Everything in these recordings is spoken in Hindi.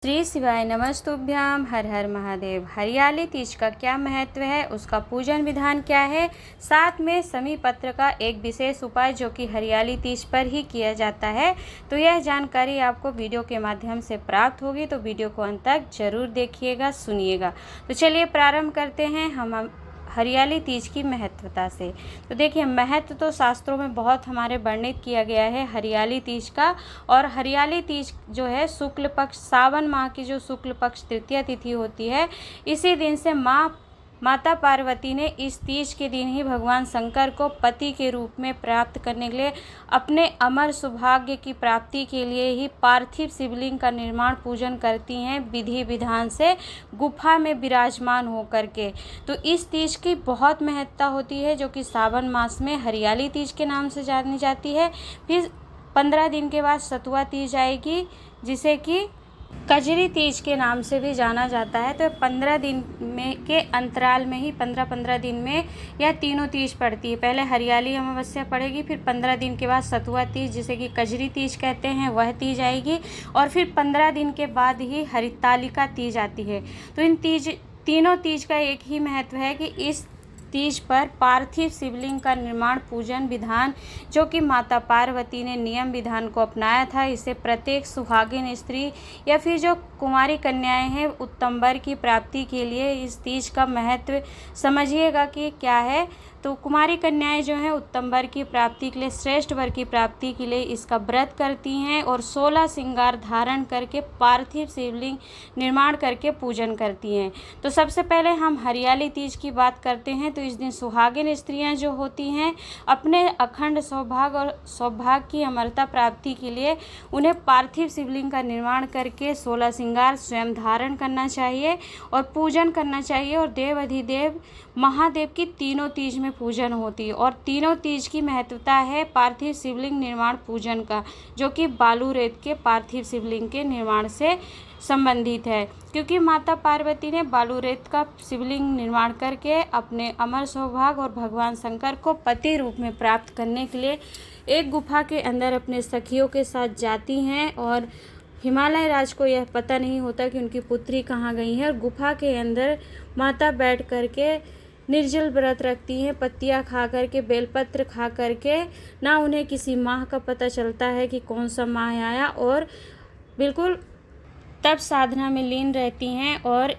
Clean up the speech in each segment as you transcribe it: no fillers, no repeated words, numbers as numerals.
श्री शिवाय नमस्तुभ्याम। हर हर महादेव। हरियाली तीज का क्या महत्व है, उसका पूजन विधान क्या है, साथ में समी पत्र का एक विशेष उपाय जो कि हरियाली तीज पर ही किया जाता है, तो यह जानकारी आपको वीडियो के माध्यम से प्राप्त होगी। तो वीडियो को अंत तक जरूर देखिएगा, सुनिएगा। तो चलिए प्रारंभ करते हैं हम हरियाली तीज की महत्वता से। तो देखिए, महत्व तो शास्त्रों में बहुत हमारे वर्णित किया गया है हरियाली तीज का। और हरियाली तीज जो है शुक्ल पक्ष, सावन माह की जो शुक्ल पक्ष तृतीया तिथि होती है, इसी दिन से माता पार्वती ने इस तीज के दिन ही भगवान शंकर को पति के रूप में प्राप्त करने के लिए, अपने अमर सौभाग्य की प्राप्ति के लिए ही पार्थिव शिवलिंग का निर्माण पूजन करती हैं विधि विधान से, गुफा में विराजमान होकर के। तो इस तीज की बहुत महत्ता होती है, जो कि सावन मास में हरियाली तीज के नाम से जानी जाती है। फिर 15 दिन के बाद सतुआ तीज आएगी, जिसे कि कजरी तीज के नाम से भी जाना जाता है। तो 15 दिन में के अंतराल में ही 15-15 दिन में यह तीनों तीज पड़ती है। पहले हरियाली अमावस्या पड़ेगी, फिर 15 दिन के बाद सतुआ तीज, जिसे कि कजरी तीज कहते हैं, वह तीज आएगी। और फिर 15 दिन के बाद ही हरितालिका तीज आती है। तो इन तीनों तीज का एक ही महत्व है कि इस तीज पर पार्थिव शिवलिंग का निर्माण पूजन विधान, जो कि माता पार्वती ने नियम विधान को अपनाया था, इसे प्रत्येक सुहागिन स्त्री या फिर जो कुमारी कन्याएं हैं उत्तम वर की प्राप्ति के लिए इस तीज का महत्व समझिएगा कि क्या है। तो कुमारी कन्याएं जो हैं उत्तम वर की प्राप्ति के लिए, श्रेष्ठ वर की प्राप्ति के लिए इसका व्रत करती हैं और 16 श्रृंगार धारण करके पार्थिव शिवलिंग निर्माण करके पूजन करती हैं। तो सबसे पहले हम हरियाली तीज की बात करते हैं। तो इस दिन सुहागिन स्त्रियां जो होती हैं, अपने अखंड सौभाग्य और सौभाग्य की अमरता प्राप्ति के लिए उन्हें पार्थिव शिवलिंग का निर्माण करके 16 श्रृंगार स्वयं धारण करना चाहिए और पूजन करना चाहिए। और देव अधिदेव महादेव की तीनों तीज में पूजन होती है। और तीनों तीज की महत्वता है पार्थिव शिवलिंग निर्माण पूजन का, जो कि बालू रेत के पार्थिव शिवलिंग के निर्माण से संबंधित है। क्योंकि माता पार्वती ने बालू रेत का शिवलिंग निर्माण करके अपने अमर सौभाग्य और भगवान शंकर को पति रूप में प्राप्त करने के लिए एक गुफा के अंदर अपने सखियों के साथ जाती हैं। और हिमालय राज को यह पता नहीं होता कि उनकी पुत्री कहाँ गई है। और गुफा के अंदर माता बैठ करके निर्जल व्रत रखती हैं, पत्तियाँ खा करके, बेलपत्र खा करके। ना उन्हें किसी माह का पता चलता है कि कौन सा माह आया, और बिल्कुल तब साधना में लीन रहती हैं। और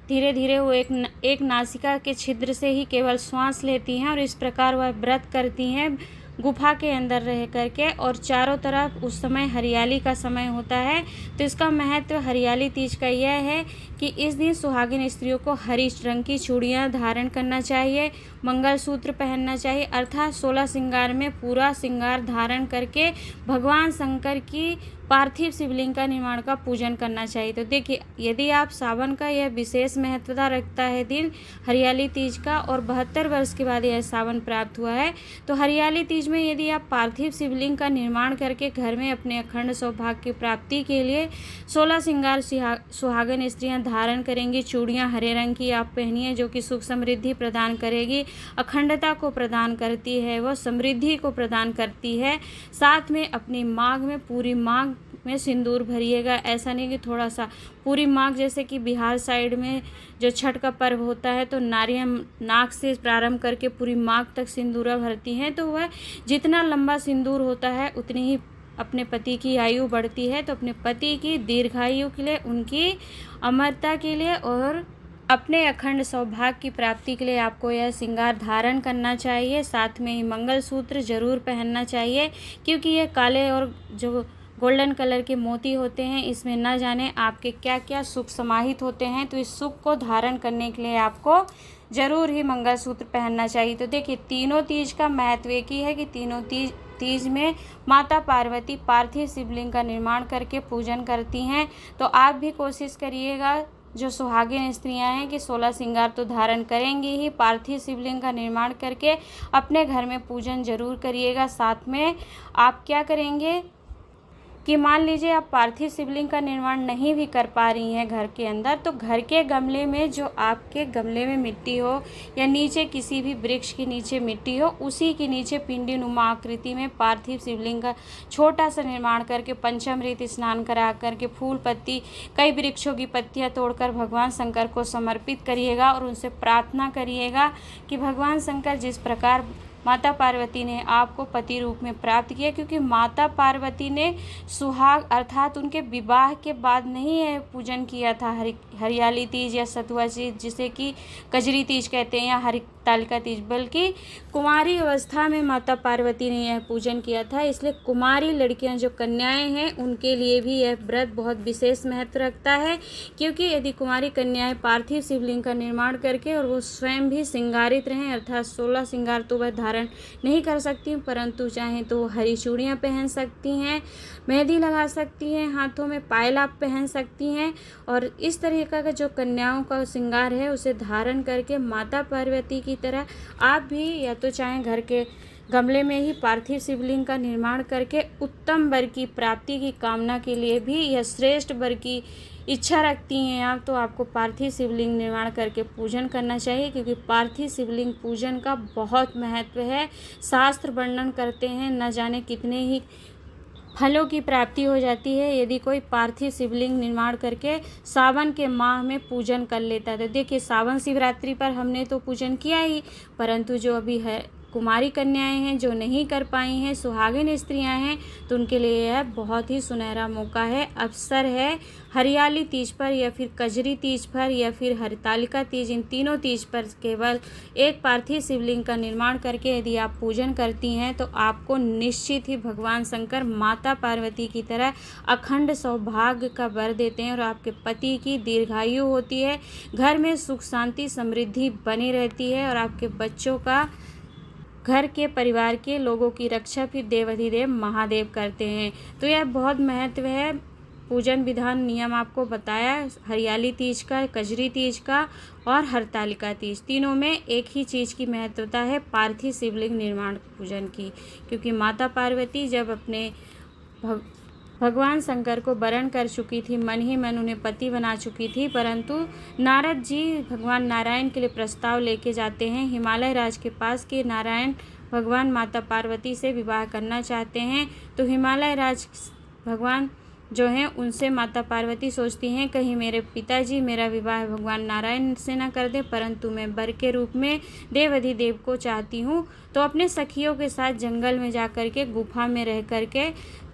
धीरे धीरे वो एक नासिका के छिद्र से ही केवल श्वास लेती हैं। और इस प्रकार वह व्रत करती हैं गुफा के अंदर रह करके। और चारों तरफ उस समय हरियाली का समय होता है। तो इसका महत्व हरियाली तीज का यह है कि इस दिन सुहागिन स्त्रियों को हरी रंग की चूड़ियाँ धारण करना चाहिए, मंगलसूत्र पहनना चाहिए, अर्थात 16 श्रृंगार में पूरा श्रृंगार धारण करके भगवान शंकर की पार्थिव शिवलिंग का निर्माण का पूजन करना चाहिए। तो देखिए, यदि आप सावन का यह विशेष महत्वता रखता है दिन हरियाली तीज का, और 72 वर्ष के बाद यह सावन प्राप्त हुआ है, तो हरियाली तीज में यदि आप पार्थिव शिवलिंग का निर्माण करके घर में अपने अखंड सौभाग्य की प्राप्ति के लिए 16 श्रृंगार सुहागन स्त्रियां धारण करेंगी। चूड़ियां हरे रंग की आप पहनिए, जो कि सुख समृद्धि प्रदान करेगी, अखंडता को प्रदान करती है, वह समृद्धि को प्रदान करती है। साथ में अपनी मांग में, पूरी मांग में सिंदूर भरिएगा। ऐसा नहीं कि थोड़ा सा, पूरी मांग, जैसे कि बिहार साइड में जो छठ का पर्व होता है, तो नारियां नाक से प्रारंभ करके पूरी मांग तक सिंदूरा भरती हैं। तो वह जितना लंबा सिंदूर होता है उतनी ही अपने पति की आयु बढ़ती है। तो अपने पति की दीर्घायु के लिए, उनकी अमरता के लिए और अपने अखंड सौभाग्य की प्राप्ति के लिए आपको यह श्रृंगार धारण करना चाहिए। साथ में ही मंगलसूत्र जरूर पहनना चाहिए, क्योंकि ये काले और जो गोल्डन कलर के मोती होते हैं, इसमें न जाने आपके क्या क्या सुख समाहित होते हैं। तो इस सुख को धारण करने के लिए आपको ज़रूर ही मंगलसूत्र पहनना चाहिए। तो देखिए, तीनों तीज का महत्व एक ही है कि तीनों तीज में माता पार्वती पार्थिव शिवलिंग का निर्माण करके पूजन करती हैं। तो आप भी कोशिश करिएगा, जो सुहागिन स्त्रियां हैं, कि 16 श्रृंगार तो धारण करेंगी ही, पार्थिव शिवलिंग का निर्माण करके अपने घर में पूजन जरूर करिएगा। साथ में आप क्या करेंगे, कि मान लीजिए आप पार्थिव शिवलिंग का निर्माण नहीं भी कर पा रही हैं घर के अंदर, तो घर के गमले में जो आपके गमले में मिट्टी हो या नीचे किसी भी वृक्ष के नीचे मिट्टी हो, उसी के नीचे पिंडी नुमा आकृति में पार्थिव शिवलिंग का छोटा सा निर्माण करके पंचामृत स्नान करा करके फूल पत्ती कई वृक्षों की पत्तियां तोड़कर भगवान शंकर को समर्पित करिएगा और उनसे प्रार्थना करिएगा कि भगवान शंकर जिस प्रकार माता पार्वती ने आपको पति रूप में प्राप्त किया, क्योंकि माता पार्वती ने सुहाग अर्थात उनके विवाह के बाद नहीं है पूजन किया था हरियाली तीज या सतुआ तीज, जिसे कि कजरी तीज कहते हैं, या हरितालिका तीज, बल्कि कुमारी अवस्था में माता पार्वती ने यह पूजन किया था। इसलिए कुमारी लड़कियां जो कन्याएं हैं उनके लिए भी यह व्रत बहुत विशेष महत्व रखता है, क्योंकि यदि कुमारी कन्याएं पार्थिव शिवलिंग का निर्माण करके और वो स्वयं भी श्रृंगारित रहें, अर्थात 16 श्रृंगार तो वह धारण नहीं कर सकती, परंतु चाहें तो वो हरी चूड़ियाँ पहन सकती हैं, मेहंदी लगा सकती हैं, हाथों में पायल पहन सकती हैं, और इस तरीक़ा का जो कन्याओं का श्रृंगार है उसे धारण करके माता पार्वती की तरह आप भी या तो चाहें घर के गमले में ही पार्थिव शिवलिंग का निर्माण करके उत्तम वर की प्राप्ति की कामना के लिए भी या श्रेष्ठ वर की इच्छा रखती हैं आप, तो आपको पार्थिव शिवलिंग निर्माण करके पूजन करना चाहिए, क्योंकि पार्थिव शिवलिंग पूजन का बहुत महत्व है। शास्त्र वर्णन करते हैं न जाने कितने ही फलों की प्राप्ति हो जाती है यदि कोई पार्थिव शिवलिंग निर्माण करके सावन के माह में पूजन कर लेता है। तो देखिए, सावन शिवरात्रि पर हमने तो पूजन किया ही, परंतु जो अभी है कुमारी कन्याएं हैं जो नहीं कर पाई हैं, सुहागिन स्त्रियां हैं, तो उनके लिए यह बहुत ही सुनहरा मौका है, अवसर है। हरियाली तीज पर या फिर कजरी तीज पर या फिर हरितालिका तीज, इन तीनों तीज पर केवल एक पार्थिव शिवलिंग का निर्माण करके यदि आप पूजन करती हैं तो आपको निश्चित ही भगवान शंकर माता पार्वती की तरह अखंड सौभाग्य का वर देते हैं और आपके पति की दीर्घायु होती है, घर में सुख शांति समृद्धि बनी रहती है और आपके बच्चों का, घर के परिवार के लोगों की रक्षा फिर देवाधिदेव महादेव करते हैं। तो यह बहुत महत्व है। पूजन विधान नियम आपको बताया, हरियाली तीज का, कजरी तीज का और हरतालिका तीज, तीनों में एक ही चीज़ की महत्वता है, पार्थिव शिवलिंग निर्माण पूजन की, क्योंकि माता पार्वती जब अपने भगवान शंकर को वरण कर चुकी थी, मन ही मन उन्हें पति बना चुकी थी, परंतु नारद जी भगवान नारायण के लिए प्रस्ताव लेके जाते हैं हिमालय राज के पास कि नारायण भगवान माता पार्वती से विवाह करना चाहते हैं। तो हिमालय राज भगवान जो हैं उनसे माता पार्वती सोचती हैं कहीं मेरे पिताजी मेरा विवाह भगवान नारायण से ना कर दे, परंतु मैं वर के रूप में देवाधिदेव को चाहती हूँ। तो अपने सखियों के साथ जंगल में जा कर के गुफा में रह कर के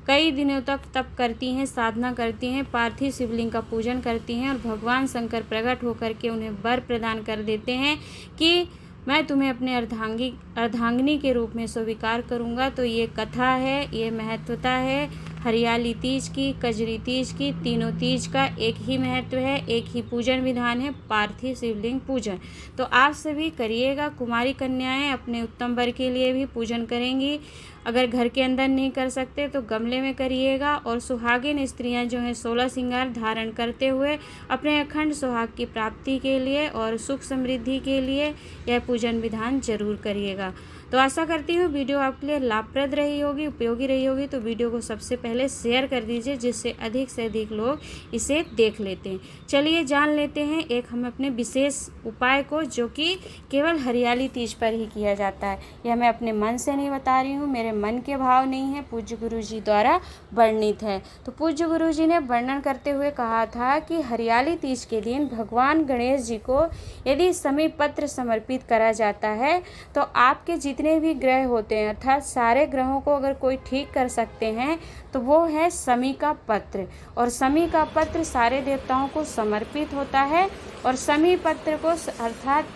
कई दिनों तक तप करती हैं, साधना करती हैं, पार्थिव शिवलिंग का पूजन करती हैं और भगवान शंकर प्रकट होकर के उन्हें वर प्रदान कर देते हैं कि मैं तुम्हें अपने अर्धांगिनी के रूप में स्वीकार करूंगा। तो ये कथा है, ये महत्वता है हरियाली तीज की, कजरी तीज की, तीनों तीज का एक ही महत्व है, एक ही पूजन विधान है, पार्थिव शिवलिंग पूजन। तो आप सभी करिएगा। कुमारी कन्याएं अपने उत्तम वर के लिए भी पूजन करेंगी, अगर घर के अंदर नहीं कर सकते तो गमले में करिएगा। और सुहागिन स्त्रियां जो हैं 16 श्रृंगार धारण करते हुए अपने अखंड सुहाग की प्राप्ति के लिए और सुख समृद्धि के लिए यह पूजन विधान जरूर करिएगा। तो आशा करती हूँ वीडियो आपके लिए लाभप्रद रही होगी, उपयोगी रही होगी। तो वीडियो को सबसे पहले शेयर कर दीजिए जिससे अधिक से अधिक लोग इसे देख लेते हैं। चलिए जान लेते हैं एक हम अपने विशेष उपाय को, जो कि केवल हरियाली तीज पर ही किया जाता है। यह मैं अपने मन से नहीं बता रही हूँ, मेरे मन के भाव नहीं है, पूज्य गुरु जी द्वारा वर्णित है। तो पूज्य गुरु जी ने वर्णन करते हुए कहा था कि हरियाली तीज के दिन भगवान गणेश जी को यदि समी पत्र समर्पित करा जाता है तो आपके जितने भी ग्रह होते हैं, अर्थात सारे ग्रहों को अगर कोई ठीक कर सकते हैं तो वो है समी का पत्र। और समी का पत्र सारे देवताओं को समर्पित होता है और समी पत्र को अर्थात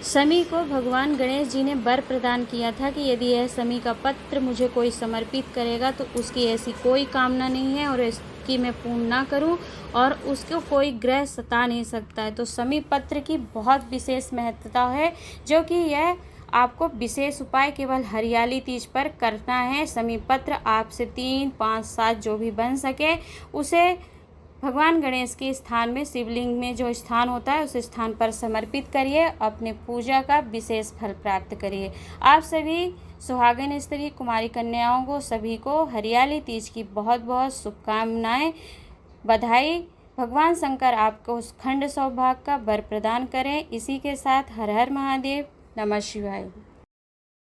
समी को भगवान गणेश जी ने वर प्रदान किया था कि यदि यह समी का पत्र मुझे कोई समर्पित करेगा तो उसकी ऐसी कोई कामना नहीं है और इसकी मैं पूर्ण ना करूं और उसको कोई ग्रह सता नहीं सकता है। तो समी पत्र की बहुत विशेष महत्वता है, जो कि यह आपको विशेष उपाय केवल हरियाली तीज पर करना है। समी पत्र आपसे 3, 5, 7 जो भी बन सके उसे भगवान गणेश के स्थान में, शिवलिंग में जो स्थान होता है उस स्थान पर समर्पित करिए, अपने पूजा का विशेष फल प्राप्त करिए। आप सभी सुहागिन स्त्री, कुमारी कन्याओं को सभी को हरियाली तीज की बहुत बहुत शुभकामनाएं, बधाई। भगवान शंकर आपको उस खंड सौभाग्य का वर प्रदान करें। इसी के साथ हर हर महादेव, नमः शिवाय।